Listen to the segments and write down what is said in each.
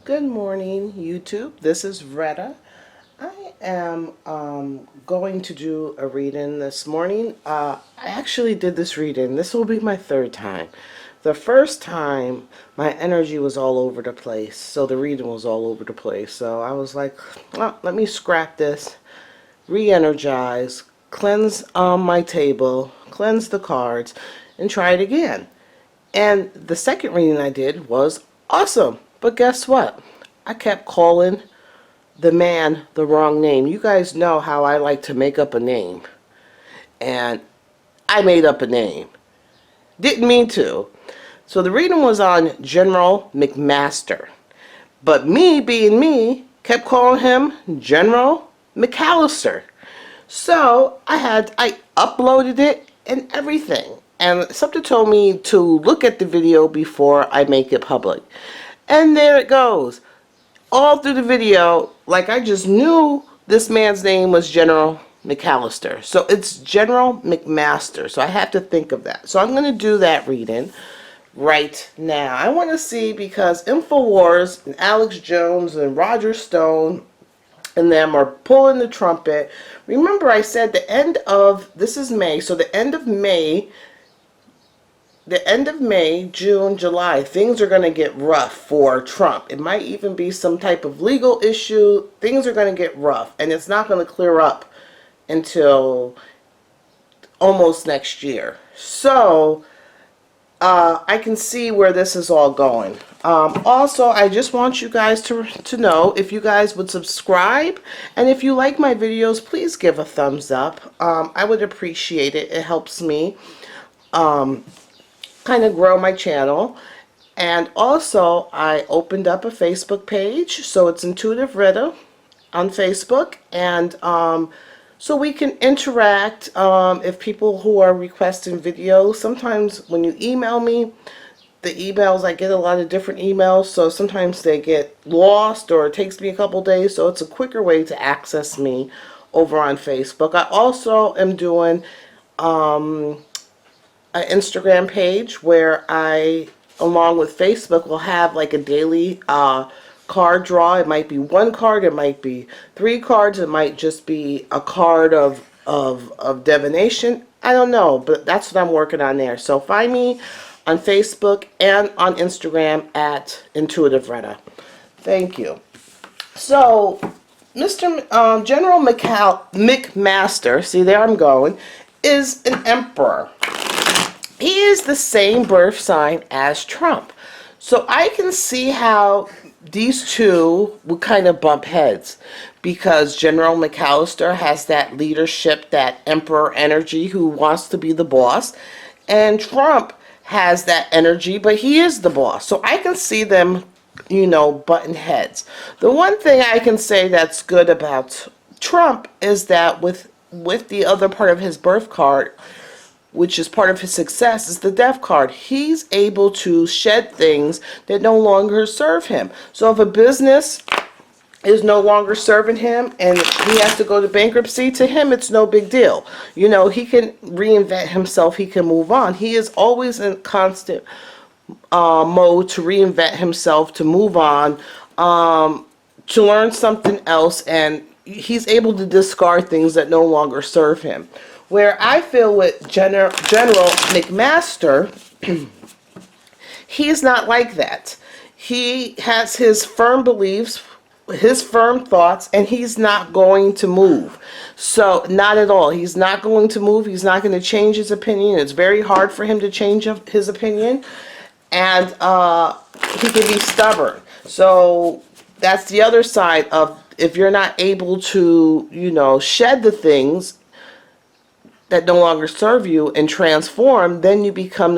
Good morning, YouTube. This is Retta. I am going to do a reading this morning. I actually did this reading. This will be my third time. The first time, my energy was all over the place, so the reading was all over the place. So I was like, well, let me scrap this, re-energize, cleanse my table, cleanse the cards, and try it again. And the second reading I did was awesome. But guess what? I kept calling the man the wrong name. You guys know how I like to make up a name. And I made up a name. Didn't mean to. So the reading was on General McMaster. But me being me kept calling him General McAllister. So I uploaded it and everything. And something told me to look at the video before I make it public. And there it goes. All through the video, like I just knew this man's name was General McAllister. So it's General McMaster. So I have to think of that. So I'm going to do that reading right now. I want to see, because InfoWars and Alex Jones and Roger Stone and them are pulling the trumpet. Remember, I said the end of, this is May, so the end of May, June, July, things are going to get rough for Trump. It might even be some type of legal issue. Things are going to get rough, and it's not going to clear up until almost next year. So I can see where this is all going. Also, I just want you guys to know, if you guys would subscribe, and if you like my videos, please give a thumbs up. I would appreciate it. It helps me kind of grow my channel. And also, I opened up a Facebook page, so it's Intuitive Retta on Facebook, and so we can interact. If people who are requesting videos, sometimes when you email me, the emails, I get a lot of different emails, so sometimes they get lost or it takes me a couple days, so it's a quicker way to access me over on Facebook. I also am doing an Instagram page where I, along with Facebook, will have like a daily card draw. It might be one card, it might be 3 cards, it might just be a card of divination. I don't know, but that's what I'm working on there. So find me on Facebook and on Instagram at Intuitive Retta. Thank you. So, Mr. General McMaster, see there I'm going, is an emperor. He is the same birth sign as Trump. So I can see how these two would kind of bump heads, because General McAllister has that leadership, that emperor energy, who wants to be the boss, and Trump has that energy, but he is the boss. So I can see them, button heads. The one thing I can say that's good about Trump is that with the other part of his birth card, which is part of his success, is the death card. He's able to shed things that no longer serve him. So if a business is no longer serving him and he has to go to bankruptcy, to him it's no big deal. He can reinvent himself, he can move on. He is always in constant mode to reinvent himself, to move on, to learn something else, and he's able to discard things that no longer serve him. Where I feel with General McMaster, he's not like that. He has his firm beliefs, his firm thoughts, and he's not going to move. So, not at all. He's not going to move. He's not going to change his opinion. It's very hard for him to change his opinion. And he can be stubborn. So, that's the other side of, if you're not able to, shed the things that no longer serve you and transform, then you become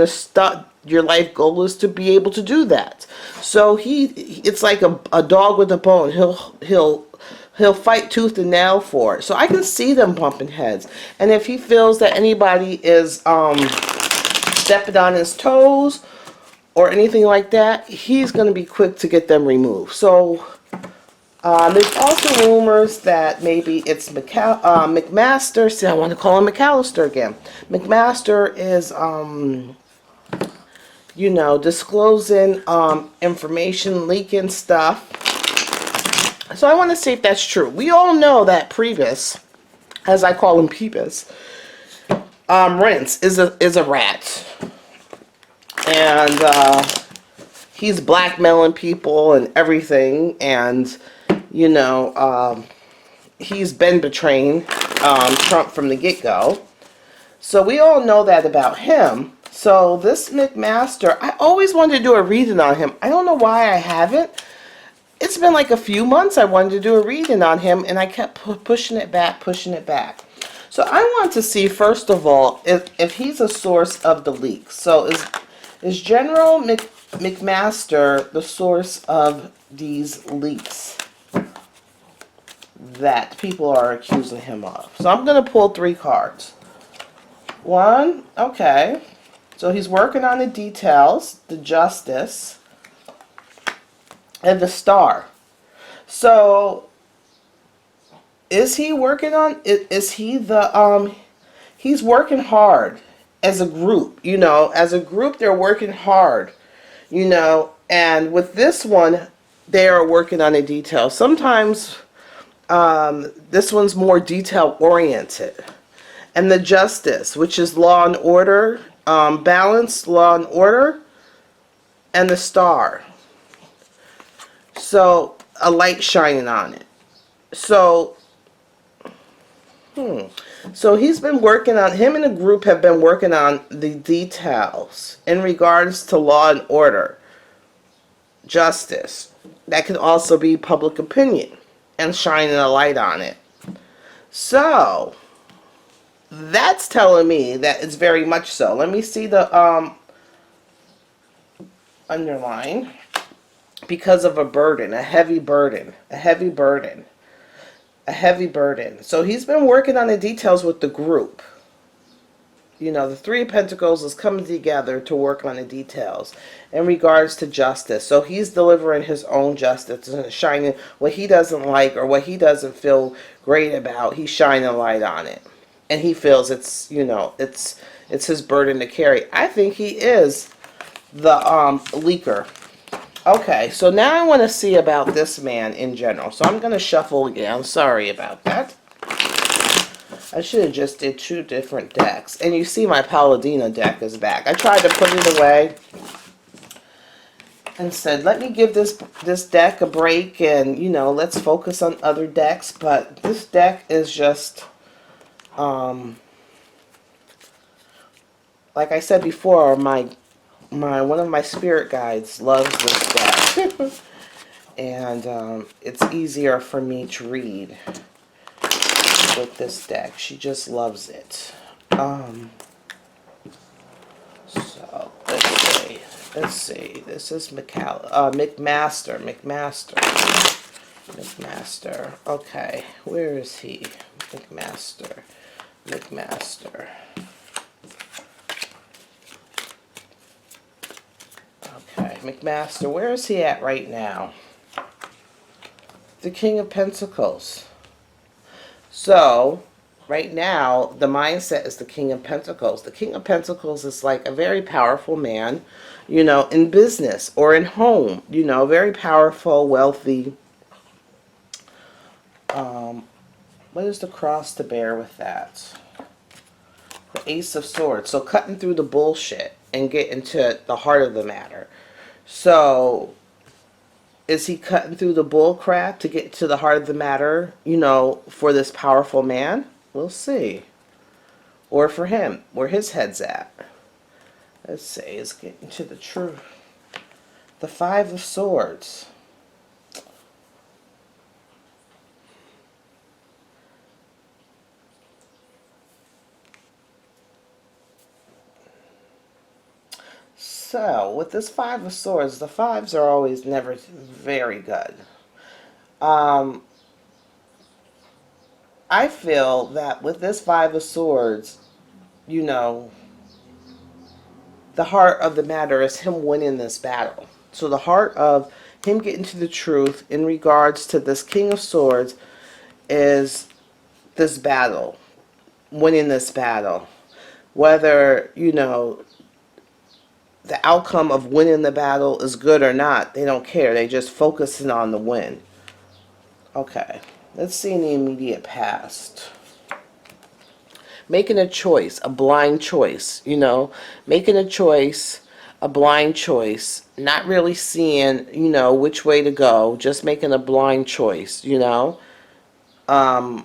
your life goal is to be able to do that. So it's like a dog with a bone. He'll fight tooth and nail for it. So I can see them bumping heads. And if he feels that anybody is stepping on his toes or anything like that, he's going to be quick to get them removed. So there's also rumors that maybe it's McMaster. See, I want to call him McAllister again. McMaster is you know, disclosing information, leaking stuff. So I want to see if that's true. We all know that Priebus, as I call him Peebus, Rents is a rat, and he's blackmailing people and everything, and you know, he's been betraying Trump from the get-go. So we all know that about him. So this McMaster, I always wanted to do a reading on him. I don't know why I haven't. It's been like a few months I wanted to do a reading on him, and I kept pushing it back, pushing it back. So I want to see, first of all, if he's a source of the leaks. So is General McMaster the source of these leaks that people are accusing him of? So I'm going to pull 3 cards. 1, okay. So he's working on the details, the Justice, and the Star. So is he working on, is he the, he's working hard as a group, you know, as a group they're working hard, you know, and with this one, they are working on the details. Sometimes this one's more detail oriented. And the Justice, which is law and order, balanced law and order, and the Star. So a light shining on it. So, so he's been working on, him and the group have been working on the details in regards to law and order, justice. That can also be public opinion and shining a light on it. So that's telling me that it's very much so. Let me see the underline. Because of a burden, a heavy burden, a heavy burden, a heavy burden. So he's been working on the details with the group. You know, the 3 of Pentacles is coming together to work on the details in regards to justice. So he's delivering his own justice and shining what he doesn't like or what he doesn't feel great about. He's shining a light on it. And he feels it's, you know, it's his burden to carry. I think he is the leaker. Okay, so now I want to see about this man in general. So I'm going to shuffle again. I'm sorry about that. I should have just did 2 different decks. And you see my Paladina deck is back. I tried to put it away and said, let me give this deck a break and, you know, let's focus on other decks. But this deck is just, like I said before, one of my spirit guides loves this deck. And it's easier for me to read with this deck. She just loves it. So let's see. This is McMaster. Okay, where is he? McMaster. Okay, McMaster, where is he at right now? The King of Pentacles. So, right now, the mindset is the King of Pentacles. The King of Pentacles is like a very powerful man, you know, in business or in home, you know, very powerful, wealthy. What is the cross to bear with that? The Ace of Swords. So cutting through the bullshit and getting to the heart of the matter. So is he cutting through the bull crap to get to the heart of the matter, you know, for this powerful man? We'll see. Or for him, where his head's at. Let's see, it's getting to the truth. The 5 of Swords. So, with this 5 of Swords, the 5s are always never very good. I feel that with this 5 of Swords, you know, the heart of the matter is him winning this battle. So the heart of him getting to the truth in regards to this King of Swords is this battle, winning this battle. Whether, you know, the outcome of winning the battle is good or not. They don't care. They just focusing on the win. Okay, let's see in the immediate past. Making a choice, a blind choice, you know, making a choice, a blind choice, not really seeing, you know, which way to go, just making a blind choice, you know. And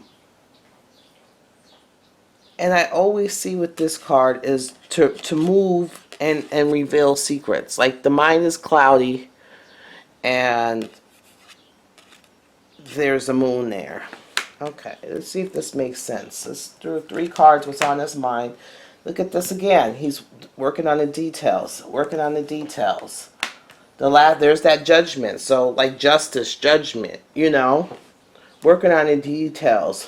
I always see with this card is to move and reveal secrets. Like the mind is cloudy and there's a moon there. Okay, let's see if this makes sense. Let's do 3 cards, what's on his mind. Look at this again. He's working on the details, working on the details. There's that judgment. So like justice, judgment, you know, working on the details.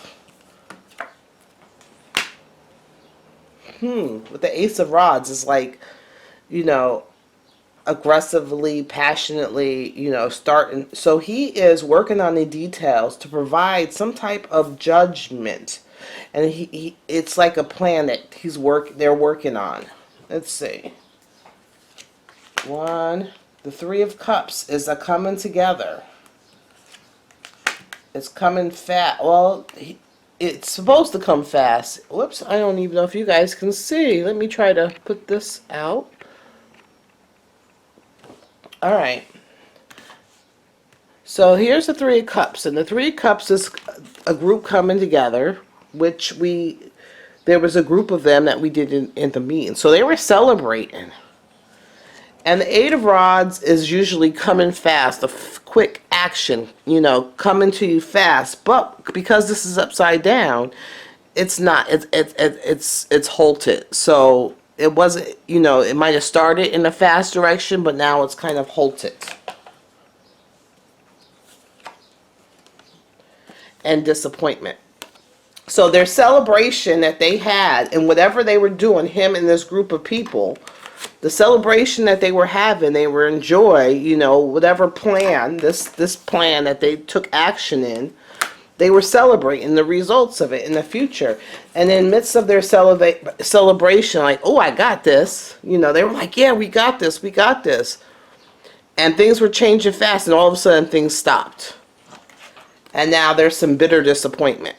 With the Ace of Rods, it's like, you know, aggressively, passionately, you know, starting. So he is working on the details to provide some type of judgment. And it's like a plan that they're working on. Let's see. 1, the 3 of Cups is a coming together. It's coming fast. Well, it's supposed to come fast. Whoops, I don't even know if you guys can see. Let me try to put this out. Alright. So here's the 3 of Cups. And the 3 of Cups is a group coming together, which there was a group of them that we did in the meeting. So they were celebrating. And the 8 of Rods is usually coming fast, a quick action, you know, coming to you fast. But because this is upside down, it's not. It's halted. So it wasn't. You know, it might have started in a fast direction, but now it's kind of halted. And disappointment. So their celebration that they had, and whatever they were doing, him and this group of people. The celebration that they were having, they were enjoying, you know, whatever plan, this plan that they took action in, they were celebrating the results of it in the future. And in the midst of their celebration, like, oh, I got this, you know, they were like, yeah, we got this, we got this. And things were changing fast, and all of a sudden things stopped. And now there's some bitter disappointment.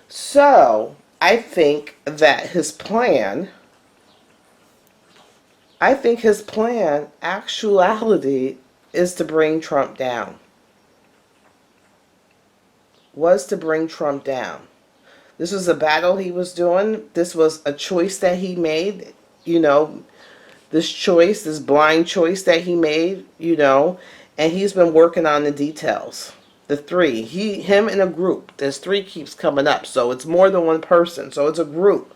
So, I think that his plan, actuality, is to bring Trump down. Was to bring Trump down. This was a battle he was doing. This was a choice that he made. You know, this choice, this blind choice that he made, you know, and he's been working on the details. The 3, him in a group. There's 3 keeps coming up, so it's more than one person. So it's a group.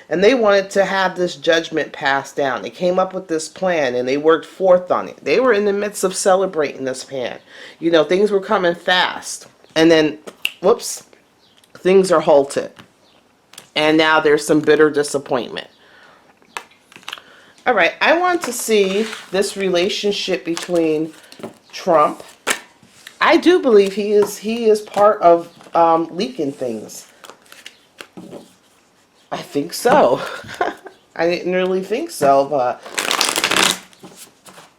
And they wanted to have this judgment passed down. They came up with this plan and they worked forth on it. They were in the midst of celebrating this plan. You know, things were coming fast. And then, whoops, things are halted. And now there's some bitter disappointment. All right, I want to see this relationship between Trump. I do believe he is part of leaking things. I think so. I didn't really think so, but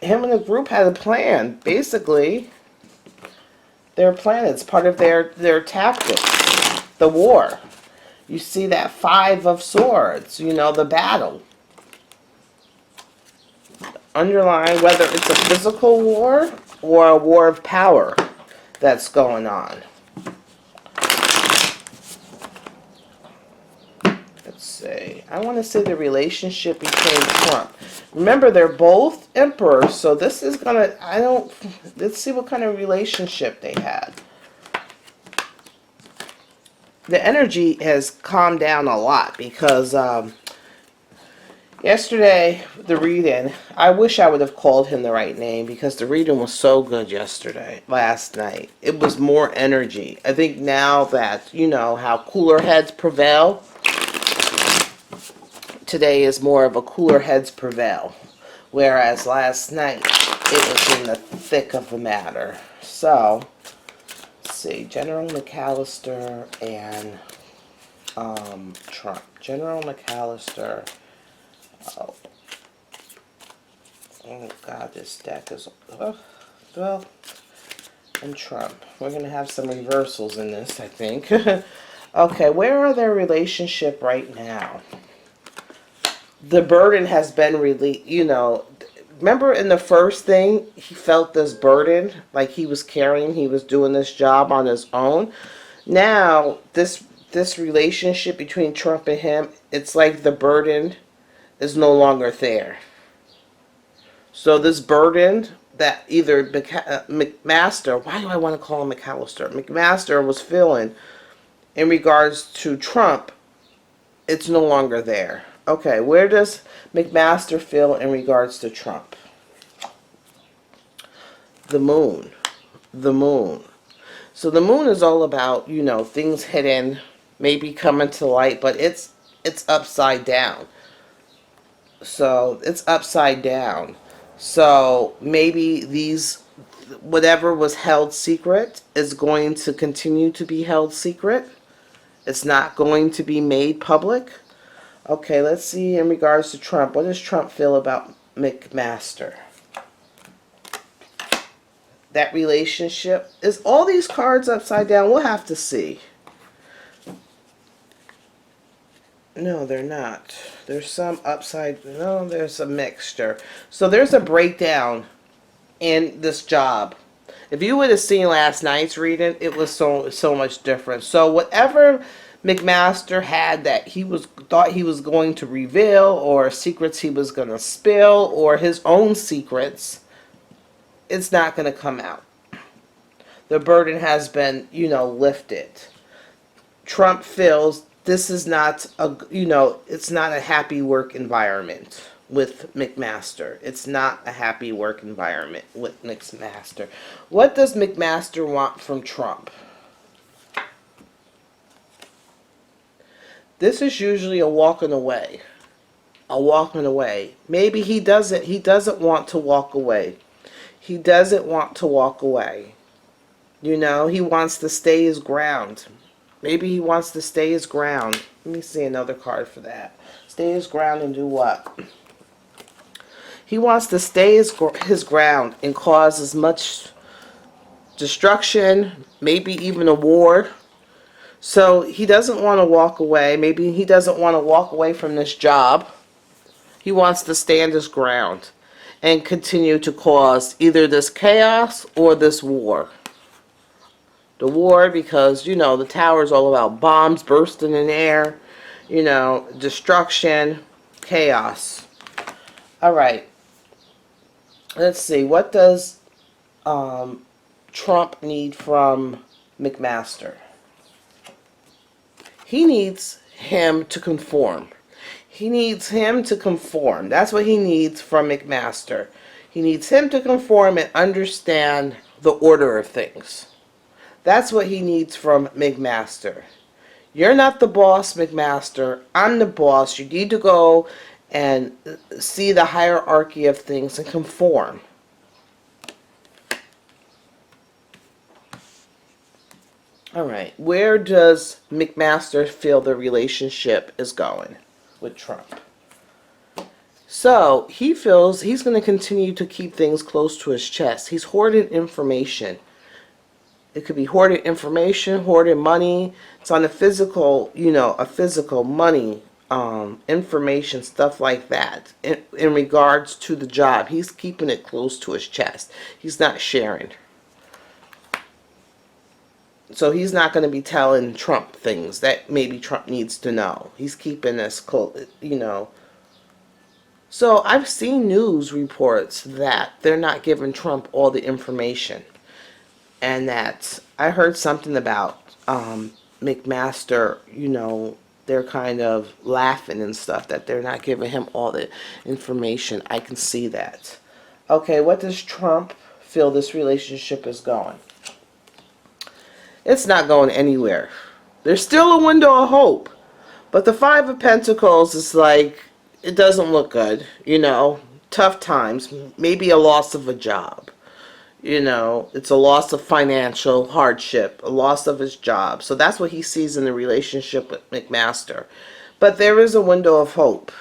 him and the group had a plan. Basically, their plan, it's part of their tactics. The war. You see that 5 of Swords, you know, the battle. Underline whether it's a physical war or a war of power that's going on. I want to see the relationship between Trump. Remember, they're both emperors, so this is gonna. Let's see what kind of relationship they had. The energy has calmed down a lot because yesterday the reading. I wish I would have called him the right name because the reading was so good last night. It was more energy. I think now that you know how cooler heads prevail. Today is more of a cooler heads prevail, whereas last night it was in the thick of the matter. So, let's see, General McAllister and Trump. General McAllister, Oh God, this deck is, well, and Trump. We're going to have some reversals in this, I think. Okay, where are their relationship right now? The burden has been released, remember in the first thing, he felt this burden, like he was carrying, he was doing this job on his own. Now, this relationship between Trump and him, it's like the burden is no longer there. So this burden that either McMaster, why do I want to call him McAllister? McMaster was feeling in regards to Trump, it's no longer there. Okay, where does McMaster feel in regards to Trump? The moon. The moon. So the moon is all about, things hidden, maybe coming to light, but it's upside down. So it's upside down. So maybe whatever was held secret is going to continue to be held secret. It's not going to be made public. Okay, let's see in regards to Trump. What does Trump feel about McMaster? That relationship. Is all these cards upside down? We'll have to see. No, they're not. There's some upside. No, there's a mixture. So there's a breakdown in this job. If you would have seen last night's reading, it was so much different. So whatever McMaster had that thought he was going to reveal, or secrets he was going to spill, or his own secrets, it's not going to come out. The burden has been, lifted. Trump feels this is not it's not a happy work environment with McMaster. It's not a happy work environment with McMaster. What does McMaster want from Trump? This is usually a walking away. A walking away. Maybe he doesn't want to walk away. He doesn't want to walk away. He wants to stay his ground. Maybe he wants to stay his ground. Let me see another card for that. Stay his ground and do what? He wants to stay his ground and cause as much destruction, maybe even a war. So he doesn't want to walk away. Maybe he doesn't want to walk away from this job. He wants to stand his ground and continue to cause either this chaos or this war. The war, because, the tower is all about bombs bursting in air, destruction, chaos. All right. Let's see. What does Trump need from McMaster? He needs him to conform. He needs him to conform. That's what he needs from McMaster. He needs him to conform and understand the order of things. That's what he needs from McMaster. You're not the boss, McMaster. I'm the boss. You need to go and see the hierarchy of things and conform. All right. Where does McMaster feel the relationship is going with Trump? So he feels he's going to continue to keep things close to his chest. He's hoarding information. It could be hoarded information, hoarded money. It's on a physical, a physical money, information, stuff like that. In regards to the job, he's keeping it close to his chest. He's not sharing. So he's not going to be telling Trump things that maybe Trump needs to know. He's keeping this close, So I've seen news reports that they're not giving Trump all the information. And that I heard something about McMaster, they're kind of laughing and stuff that they're not giving him all the information. I can see that. Okay, what does Trump feel this relationship is going? It's not going anywhere. There's still a window of hope. But the Five of Pentacles is like, it doesn't look good, tough times, maybe a loss of a job. It's a loss of financial hardship, a loss of his job. So that's what he sees in the relationship with McMaster. But there is a window of hope.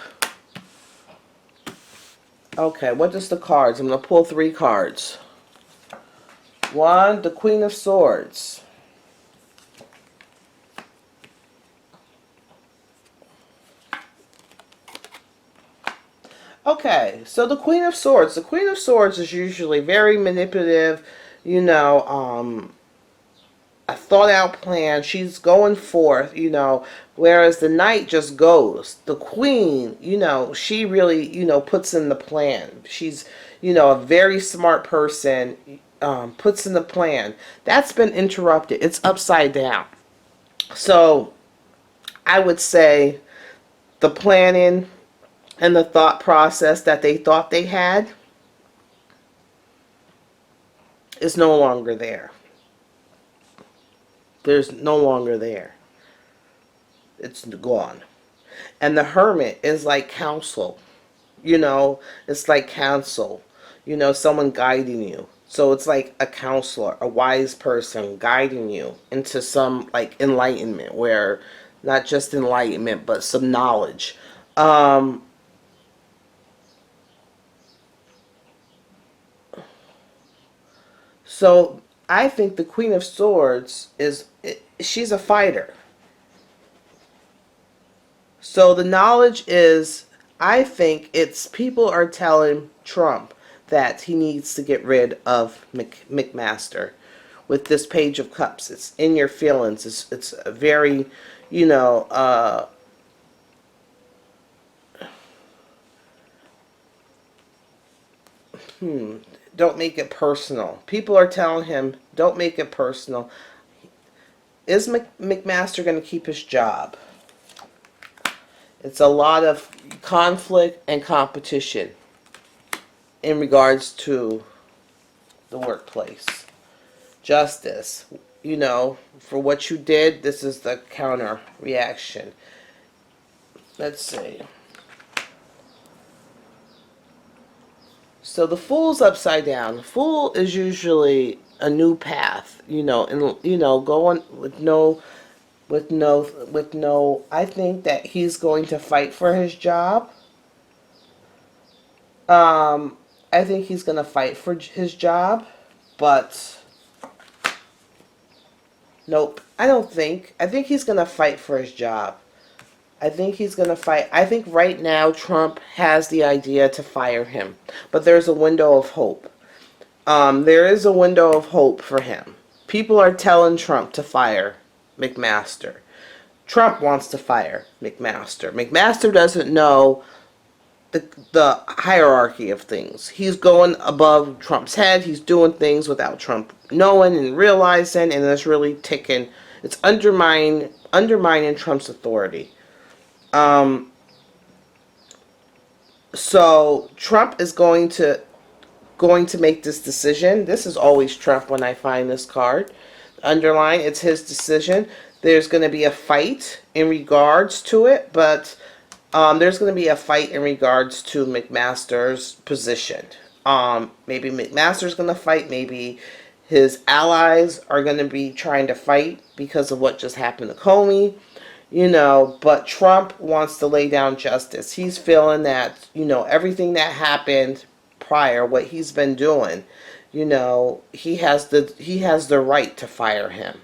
Okay, what is the cards? I'm going to pull 3 cards. 1, the Queen of Swords. Okay, so the Queen of Swords. The Queen of Swords is usually very manipulative, you know, a thought out plan. She's going forth, you know, whereas the Knight just goes. The Queen, you know, she really, you know, puts in the plan. She's, you know, a very smart person, puts in the plan. That's been interrupted. It's upside down. So I would say the planning and the thought process that they thought they had is no longer there. There's no longer there. It's gone. And the Hermit is like counsel. You know, it's like counsel. You know, someone guiding you. So it's like a counselor, a wise person guiding you into some like enlightenment, where not just enlightenment, but some knowledge. Um, so I think the Queen of Swords is, she's a fighter. So the knowledge is, I think it's people are telling Trump that he needs to get rid of McMaster with this Page of Cups. It's in your feelings. It's a very, you know, don't make it personal. People are telling him, don't make it personal. Is McMaster going to keep his job? It's a lot of conflict and competition in regards to the workplace. Justice, you know, for what you did, this is the counter reaction. Let's see. So the Fool's upside down. The Fool is usually a new path, you know, and you know, going with no. I think that he's going to fight for his job. I think he's going to fight for his job, but nope. I don't think. I think he's going to fight for his job. I think he's going to fight. I think right now Trump has the idea to fire him, but there's a window of hope. There is a window of hope for him. People are telling Trump to fire McMaster. Trump wants to fire McMaster. McMaster doesn't know the hierarchy of things. He's going above Trump's head. He's doing things without Trump knowing and realizing, and it's really taken. It's undermining Trump's authority. So Trump is going to make this decision. This is always Trump when I find this card. Underline, it's his decision. There's going to be a fight in regards to it, but there's going to be a fight in regards to McMaster's position. Maybe McMaster's going to fight. Maybe his allies are going to be trying to fight because of what just happened to Comey. You know, but Trump wants to lay down justice. He's feeling that, you know, everything that happened prior, what he's been doing, you know, he has the right to fire him.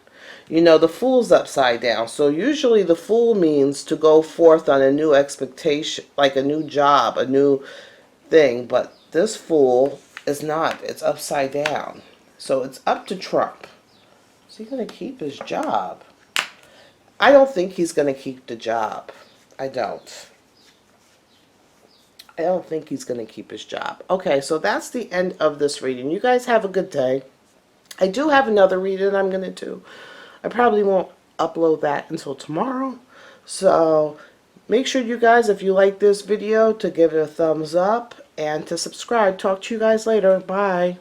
You know, the Fool's upside down. So usually the Fool means to go forth on a new expectation, like a new job, a new thing. But this Fool is not. It's upside down. So it's up to Trump. Is he going to keep his job? I don't think he's going to keep the job. I don't. I don't think he's going to keep his job. Okay, so that's the end of this reading. You guys have a good day. I do have another reading I'm going to do. I probably won't upload that until tomorrow. So make sure you guys, if you like this video, to give it a thumbs up and to subscribe. Talk to you guys later. Bye.